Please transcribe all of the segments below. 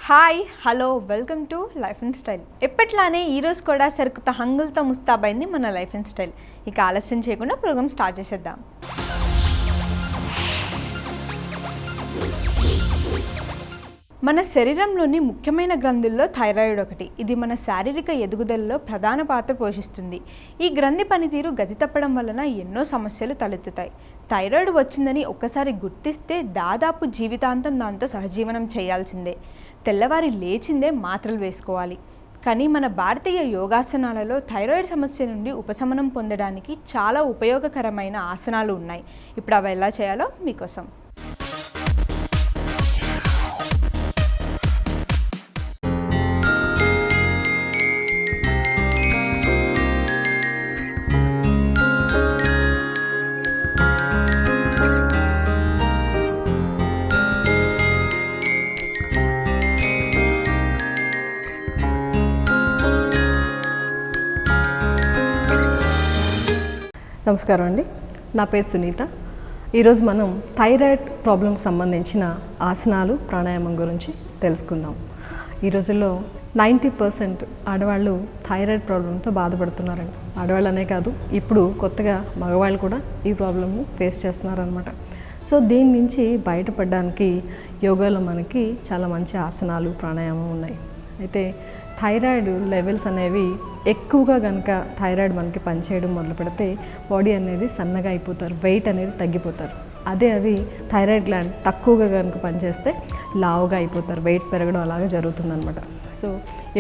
Hi hello welcome to life and style. ఎప్పట్లానే ఈరోజు కూడా సరుకుత హంగులతో ముస్తాబైంది మన లైఫ్ అండ్ స్టైల్. ఇక ఆలస్యం చేయకుండా ప్రోగ్రామ్ స్టార్ట్ చేసేద్దాం. మన శరీరంలోని ముఖ్యమైన గ్రంథుల్లో థైరాయిడ్ ఒకటి. ఇది మన శారీరక ఎదుగుదలలో ప్రధాన పాత్ర పోషిస్తుంది. ఈ గ్రంథి పనితీరు గతి తప్పడం వలన ఎన్నో సమస్యలు తలెత్తుతాయి. థైరాయిడ్ వచ్చిందని ఒక్కసారి గుర్తిస్తే దాదాపు జీవితాంతం దాంతో సహజీవనం చేయాల్సిందే. తెల్లవారి లేచిందే మాత్రలు వేసుకోవాలి. కానీ మన భారతీయ యోగాసనాలలో థైరాయిడ్ సమస్య నుండి ఉపశమనం పొందడానికి చాలా ఉపయోగకరమైన ఆసనాలు ఉన్నాయి. ఇప్పుడు అవి ఎలా చేయాలో మీకోసం. నమస్కారం అండి, నా పేరు సునీత. ఈరోజు మనం థైరాయిడ్ ప్రాబ్లంకి సంబంధించిన ఆసనాలు, ప్రాణాయామం గురించి తెలుసుకుందాం. ఈ రోజుల్లో 90% ఆడవాళ్ళు థైరాయిడ్ ప్రాబ్లంతో బాధపడుతున్నారండి. ఆడవాళ్ళనే కాదు, ఇప్పుడు కొత్తగా మగవాళ్ళు కూడా ఈ ప్రాబ్లమ్ని ఫేస్ చేస్తున్నారనమాట. సో దీని నుంచి బయటపడడానికి యోగాలో మనకి చాలా మంచి ఆసనాలు, ప్రాణాయామం ఉన్నాయి. అయితే థైరాయిడ్ లెవెల్స్ అనేవి ఎక్కువగా కనుక థైరాయిడ్ మనకి పనిచేయడం మొదలు పెడితే బాడీ అనేది సన్నగా అయిపోతారు, వెయిట్ అనేది తగ్గిపోతారు. అది థైరాయిడ్ గ్లాండ్ తక్కువగా కనుక పనిచేస్తే లావుగా అయిపోతారు, వెయిట్ పెరగడం అలాగే జరుగుతుందన్నమాట. సో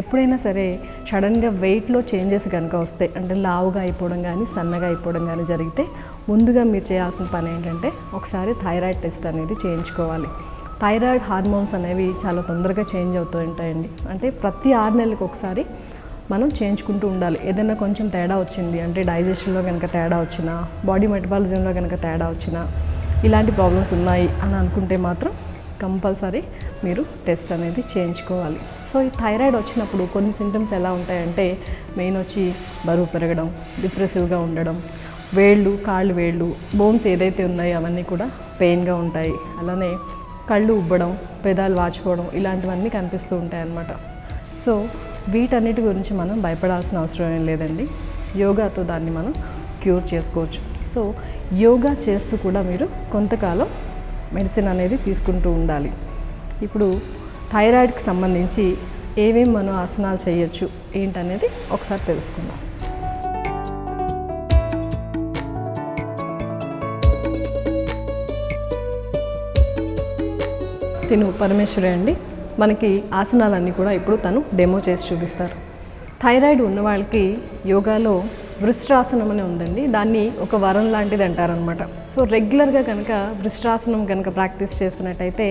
ఎప్పుడైనా సరే సడన్గా వెయిట్లో చేంజెస్ కనుక వస్తే, అంటే లావుగా అయిపోవడం కానీ సన్నగా అయిపోవడం కానీ జరిగితే ముందుగా మీరు చేయాల్సిన పని ఏంటంటే ఒకసారి థైరాయిడ్ టెస్ట్ అనేది చేయించుకోవాలి. థైరాయిడ్ హార్మోన్స్ అనేవి చాలా తొందరగా చేంజ్ అవుతూ ఉంటాయండి. అంటే ప్రతి 6 నెలలకు ఒకసారి మనం చేయించుకుంటూ ఉండాలి. ఏదైనా కొంచెం తేడా వచ్చింది అంటే డైజెషన్లో కనుక తేడా వచ్చినా, బాడీ మెటబాలిజంలో కనుక తేడా వచ్చినా, ఇలాంటి ప్రాబ్లమ్స్ ఉన్నాయి అని అనుకుంటే మాత్రం కంపల్సరీ మీరు టెస్ట్ అనేది చేయించుకోవాలి. సో ఈ థైరాయిడ్ వచ్చినప్పుడు కొన్ని సింటమ్స్ ఎలా ఉంటాయంటే, మెయిన్ వచ్చి బరువు పెరగడం, డిప్రెసివ్గా ఉండడం, కాళ్ళు వేళ్ళు బోన్స్ ఏదైతే ఉన్నాయో అవన్నీ కూడా పెయిన్గా ఉంటాయి. అలానే కళ్ళు ఉబ్బడం, పెదాలు వాచిపోవడం, ఇలాంటివన్నీ కనిపిస్తూ ఉంటాయి అన్నమాట. సో వీటన్నిటి గురించి మనం భయపడాల్సిన అవసరం ఏం లేదండి. యోగాతో దాన్ని మనం క్యూర్ చేసుకోవచ్చు. సో యోగా చేస్తూ కూడా మీరు కొంతకాలం మెడిసిన్ అనేది తీసుకుంటూ ఉండాలి. ఇప్పుడు థైరాయిడ్కి సంబంధించి ఏమేమి మనం ఆసనాలు చేయొచ్చు ఏంటనేది ఒకసారి తెలుసుకుందాం. తిను పరమేశ్వరి అండి, మనకి ఆసనాలన్నీ కూడా ఇప్పుడు తను డెమో చేసి చూపిస్తారు. థైరాయిడ్ ఉన్న వాళ్ళకి యోగాలో వృష్ట్రాసనం అని ఉందండి. దాన్ని ఒక వరం లాంటిది అంటారనమాట. సో రెగ్యులర్గా కనుక వృష్ట్రాసనం కనుక ప్రాక్టీస్ చేస్తున్నట్టయితే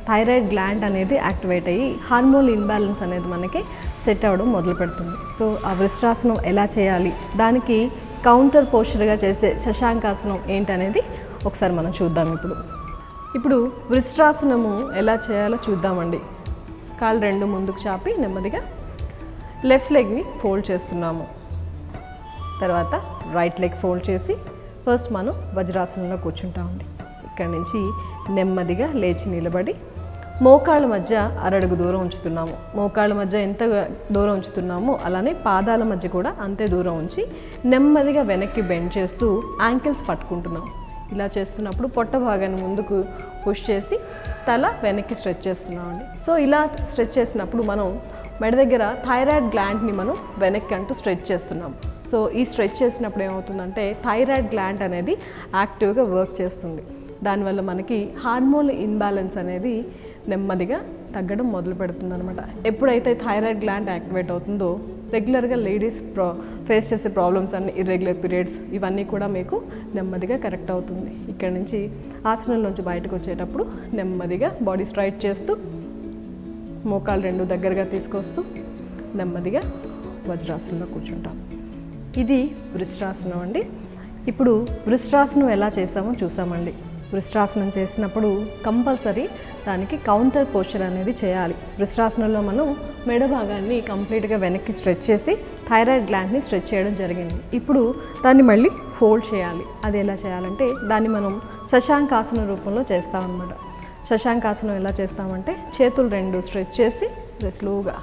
థైరాయిడ్ గ్లాండ్ అనేది యాక్టివేట్ అయ్యి హార్మోన్ ఇంబ్యాలెన్స్ అనేది మనకి సెట్ అవ్వడం మొదలు పెడుతుంది. సో ఆ వృష్ట్రాసనం ఎలా చేయాలి, దానికి కౌంటర్ పోస్చర్గా చేసే శశాంకాసనం ఏంటనేది ఒకసారి మనం చూద్దాం. ఇప్పుడు వృష్ట్రాసనము ఎలా చేయాలో చూద్దామండి. కాళ్ళు 2 ముందుకు చాపి నెమ్మదిగా లెఫ్ట్ లెగ్ని ఫోల్డ్ చేస్తున్నాము. తర్వాత రైట్ లెగ్ ఫోల్డ్ చేసి ఫస్ట్ మనం వజ్రాసనంలో కూర్చుంటామండి. ఇక్కడి నుంచి నెమ్మదిగా లేచి నిలబడి మోకాళ్ళ మధ్య అరడుగు దూరం ఉంచుతున్నాము. మోకాళ్ళ మధ్య ఎంత దూరం ఉంచుతున్నామో అలానే పాదాల మధ్య కూడా అంతే దూరం ఉంచి నెమ్మదిగా వెనక్కి బెండ్ చేస్తూ యాంకిల్స్ పట్టుకుంటున్నాం. ఇలా చేస్తున్నప్పుడు పొట్ట భాగాన్ని ముందుకు పుష్ చేసి తల వెనక్కి స్ట్రెచ్ చేస్తున్నామండి. సో ఇలా స్ట్రెచ్ చేసినప్పుడు మనం మెడ దగ్గర థైరాయిడ్ గ్లాండ్ని మనం వెనక్కి అంటూ స్ట్రెచ్ చేస్తున్నాం. సో ఈ స్ట్రెచ్ చేసినప్పుడు ఏమవుతుందంటే థైరాయిడ్ గ్లాండ్ అనేది యాక్టివ్గా వర్క్ చేస్తుంది. దానివల్ల మనకి హార్మోన్ ఇన్బ్యాలెన్స్ అనేది నెమ్మదిగా తగ్గడం మొదలు పెడుతుంది అనమాట. ఎప్పుడైతే థైరాయిడ్ గ్లాండ్ యాక్టివేట్ అవుతుందో రెగ్యులర్గా లేడీస్ ఫేస్ చేసే ప్రాబ్లమ్స్ అన్ని, ఇర్రెగ్యులర్ పీరియడ్స్, ఇవన్నీ కూడా మీకు నెమ్మదిగా కరెక్ట్ అవుతుంది. ఇక్కడ నుంచి ఆసనం నుంచి బయటకు వచ్చేటప్పుడు నెమ్మదిగా బాడీ స్ట్రైట్ చేస్తూ మోకాలు 2 దగ్గరగా తీసుకొస్తూ నెమ్మదిగా వజ్రాసనంలో కూర్చుంటాం. ఇది వృష్ట్రాసనం అండి. ఇప్పుడు వృష్ట్రాసనం ఎలా చేస్తామో చూసామండి. వృష్ట్రాసనం చేసినప్పుడు కంపల్సరీ దానికి కౌంటర్ పోస్చర్ అనేది చేయాలి. వృష్ట్రాసనంలో మనం మెడ భాగాన్ని కంప్లీట్గా వెనక్కి స్ట్రెచ్ చేసి థైరాయిడ్ గ్లాండ్ని స్ట్రెచ్ చేయడం జరిగింది. ఇప్పుడు దాన్ని మళ్ళీ ఫోల్డ్ చేయాలి. అది ఎలా చేయాలంటే దాన్ని మనం శశాంకాసన రూపంలో చేస్తామన్నమాట. శశాంకాసనం ఎలా చేస్తామంటే చేతులు 2 స్ట్రెచ్ చేసి స్లోగా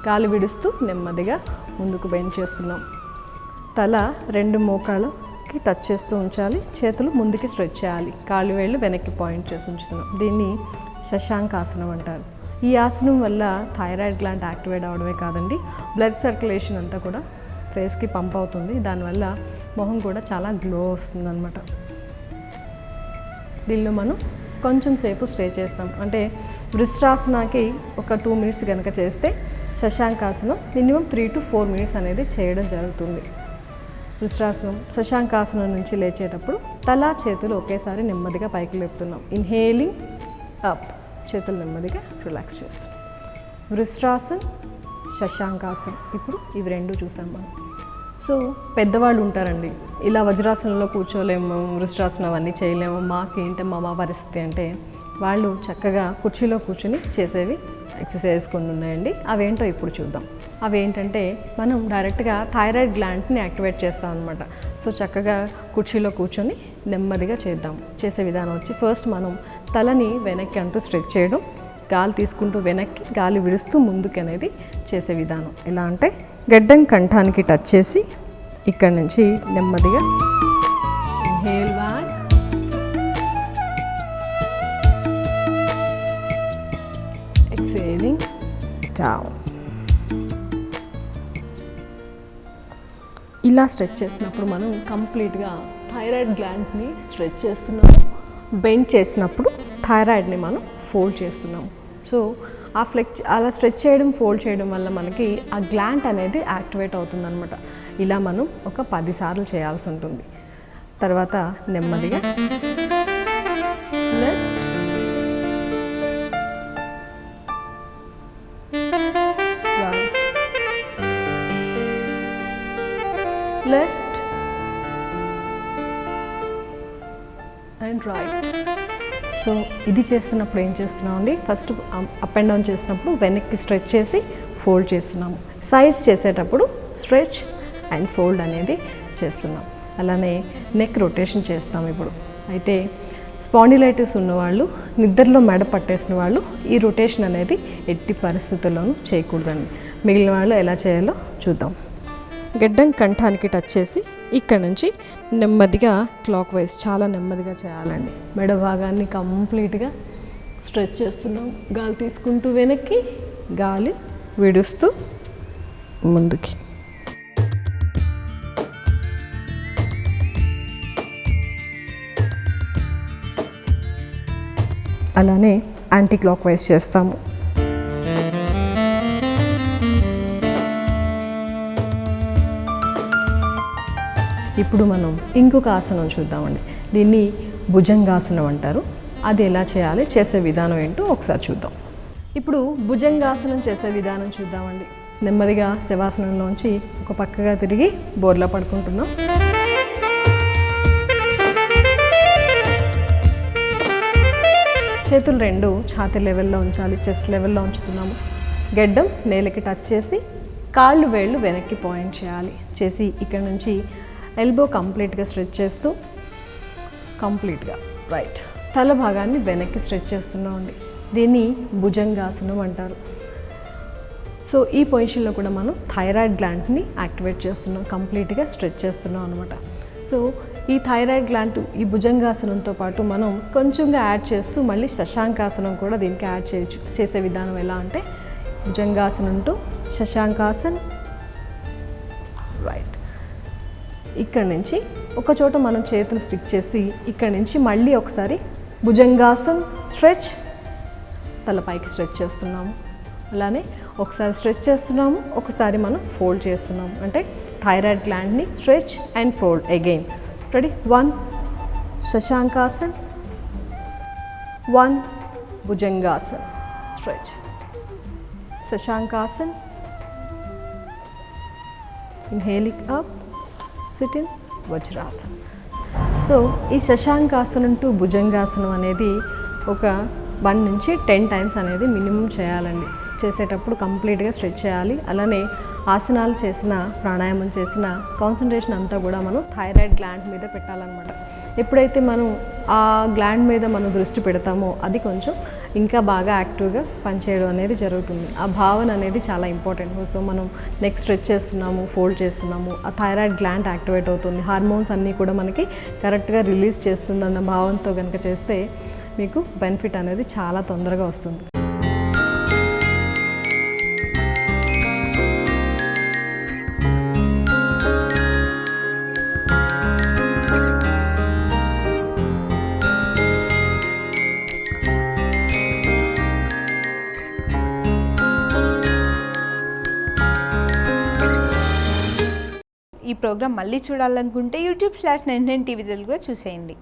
గాలి విడుస్తూ నెమ్మదిగా ముందుకు బెండ్ చేస్తున్నాం. తల 2 మోకాళ్ళకి టచ్ చేస్తూ ఉంచాలి, చేతులు ముందుకి స్ట్రెచ్ చేయాలి, కాళ్ళు వేళ్ళు వెనక్కి పాయింట్ చేసి ఉంచుతున్నాం. దీన్ని శశాంకాసనం అంటారు. ఈ ఆసనం వల్ల థైరాయిడ్ గ్లాండ్ యాక్టివేట్ అవడమే కాదండి, బ్లడ్ సర్క్యులేషన్ అంతా కూడా ఫేస్కి పంప్ అవుతుంది. దానివల్ల మొహం కూడా చాలా గ్లో వస్తుంది అనమాట. దీనిలో మనం కొంచెం సేపు స్టే చేస్తాం. అంటే వృష్ట్రాసనాకి ఒక 2 మినిట్స్ కనుక చేస్తే శశాంకాసనం మినిమం 3 to 4 మినిట్స్ అనేది చేయడం జరుగుతుంది. వృష్ట్రాసనం శశాంకాసనం నుంచి లేచేటప్పుడు తల చేతులు ఒకేసారి నెమ్మదిగా పైకి లేపుతున్నాం. ఇన్హేలింగ్ అప్, చేతులు నెమ్మదిగా రిలాక్స్ చేస్తున్నాం. వృష్ట్రాసన్, శశాంకాసనం. ఇప్పుడు ఇవి 2 చూసాం మనం. సో పెద్దవాళ్ళు ఉంటారండి, ఇలా వజ్రాసనంలో కూర్చోలేము, వృష్ట్రాసనం అవన్నీ చేయలేము, మాకేంటమ్మా మా పరిస్థితి అంటే, వాళ్ళు చక్కగా కుర్చీలో కూర్చుని చేసేవి ఎక్సర్సైజ్ కొన్ని ఉన్నాయండి. అవేంటో ఇప్పుడు చూద్దాం. అవేంటంటే మనం డైరెక్ట్గా థైరాయిడ్ గ్లాండ్ని యాక్టివేట్ చేస్తాం అనమాట. సో చక్కగా కుర్చీలో కూర్చొని నెమ్మదిగా చేద్దాం. చేసే విధానం వచ్చి ఫస్ట్ మనం తలని వెనక్కి అంటూ స్ట్రెచ్ చేయడం, గాలి తీసుకుంటూ వెనక్కి, గాలి విడుస్తూ ముందుకు అనేది చేసే విధానం. ఎలా అంటే గడ్డం కంఠానికి టచ్ చేసి ఇక్కడ నుంచి నెమ్మదిగా ఇన్హేల్ బ్యాక్, ఎక్సేలింగ్ డౌన్. ఇలా స్ట్రెచ్ చేసినప్పుడు మనం కంప్లీట్గా థైరాయిడ్ గ్లాండ్ని స్ట్రెచ్ చేస్తున్నాము. బెండ్ చేసినప్పుడు థైరాయిడ్ని మనం ఫోల్డ్ చేస్తున్నాము. సో అలా స్ట్రెచ్ చేయడం, ఫోల్డ్ చేయడం వల్ల మనకి ఆ గ్లాండ్ అనేది యాక్టివేట్ అవుతుందన్నమాట. ఇలా మనం ఒక 10 సార్లు చేయాల్సి ఉంటుంది. తర్వాత నెమ్మదిగా left, right, left and right. So ఇది చేస్తున్నప్పుడు ఏం చేస్తున్నామండి, ఫస్ట్ అప్ అండ్ డౌన్ చేసినప్పుడు వెనక్కి స్ట్రెచ్ చేసి ఫోల్డ్ చేస్తున్నాము. సైడ్స్ చేసేటప్పుడు స్ట్రెచ్ అండ్ ఫోల్డ్ అనేది చేస్తున్నాం. అలానే నెక్ రొటేషన్ చేస్తాం ఇప్పుడు. అయితే స్పాండిలైటిస్ ఉన్నవాళ్ళు, నిద్రలో మెడ పట్టేసిన వాళ్ళు ఈ రొటేషన్ అనేది ఎట్టి పరిస్థితుల్లోనూ చేయకూడదండి. మిగిలిన వాళ్ళు ఎలా చేయాలో చూద్దాం. గడ్డం కంఠానికి టచ్ చేసి ఇక్కడ నుంచి నెమ్మదిగా క్లాక్ వైజ్ చాలా నెమ్మదిగా చేయాలండి. మెడ భాగాన్ని కంప్లీట్గా స్ట్రెచ్ చేస్తున్నాం. గాలి తీసుకుంటూ వెనక్కి, గాలి విడుస్తూ ముందుకి. అలానే యాంటీ క్లాక్ వైజ్ చేస్తాము. ఇప్పుడు మనం ఇంకొక ఆసనం చూద్దామండి. దీన్ని భుజంగాసనం అంటారు. అది ఎలా చేయాలి, చేసే విధానం ఏంటో ఒకసారి చూద్దాం. ఇప్పుడు భుజంగాసనం చేసే విధానం చూద్దామండి. నెమ్మదిగా శవాసనంలోంచి ఒక పక్కగా తిరిగి బోర్లా పడుకుంటున్నాం. చేతులు 2 ఛాతీ లెవెల్లో ఉంచాలి, చెస్ట్ లెవెల్లో ఉంచుతున్నాము. గెడ్డం నేలకి టచ్ చేసి కాళ్ళు వేళ్ళు వెనక్కి పాయింట్ చేయాలి. చేసి ఇక్కడ నుంచి ఎల్బో కంప్లీట్గా స్ట్రెచ్ చేస్తూ కంప్లీట్గా రైట్, తల భాగాన్ని వెనక్కి స్ట్రెచ్ చేస్తున్నామండి. దీన్ని భుజంగాసనం అంటారు. సో ఈ పొజిషన్లో కూడా మనం థైరాయిడ్ గ్లాండ్ని యాక్టివేట్ చేస్తున్నాం, కంప్లీట్గా స్ట్రెచ్ చేస్తున్నాం అనమాట. సో ఈ థైరాయిడ్ గ్లాండ్ ఈ భుజంగాసనంతో పాటు మనం కొంచెంగా యాడ్ చేస్తూ మళ్ళీ శశాంకాసనం కూడా దీనికి యాడ్ చేయొచ్చు. చేసే విధానం ఎలా అంటే భుజంగాసనం టు శశాంకాసన్, రైట్. ఇక్కడ నుంచి ఒక చోట మనం చేతులు స్టిక్ చేసి ఇక్కడ నుంచి మళ్ళీ ఒకసారి భుజంగాసన్ స్ట్రెచ్, తలపైకి స్ట్రెచ్ చేస్తున్నాము. అలానే ఒకసారి స్ట్రెచ్ చేస్తున్నాము, ఒకసారి మనం ఫోల్డ్ చేస్తున్నాము. అంటే థైరాయిడ్ గ్లాండ్ని stretch and fold again. Ready? 1 Shashankasan, 1 Bhujangasan stretch, Shashankasan, inhaling up, sit in Vajrasan. So ఈ శశాంకాసనం టు భుజంగాసనం అనేది ఒక 1 నుంచి 10 టైమ్స్ అనేది మినిమం చేయాలండి. చేసేటప్పుడు కంప్లీట్గా స్ట్రెచ్ చేయాలి. అలానే ఆసనాలు చేసిన, ప్రాణాయామం చేసిన కాన్సన్ట్రేషన్ అంతా కూడా మనం థైరాయిడ్ గ్లాండ్ మీద పెట్టాలన్నమాట. ఎప్పుడైతే మనం ఆ గ్లాండ్ మీద మనం దృష్టి పెడతామో అది కొంచెం ఇంకా బాగా యాక్టివ్గా పనిచేయడం అనేది జరుగుతుంది. ఆ భావన అనేది చాలా ఇంపార్టెంట్. సో మనం నెక్ స్ట్రెచ్ చేస్తున్నాము, ఫోల్డ్ చేస్తున్నాము, ఆ థైరాయిడ్ గ్లాండ్ యాక్టివేట్ అవుతుంది, హార్మోన్స్ అన్నీ కూడా మనకి కరెక్ట్గా రిలీజ్ చేస్తుంది అన్న భావంతో కనుక చేస్తే మీకు బెనిఫిట్ అనేది చాలా తొందరగా వస్తుంది. ఈ ప్రోగ్రాం మళ్ళీ చూడాలనుకుంటే YouTube/99 టీవీ తెలుగులో చూసేయండి.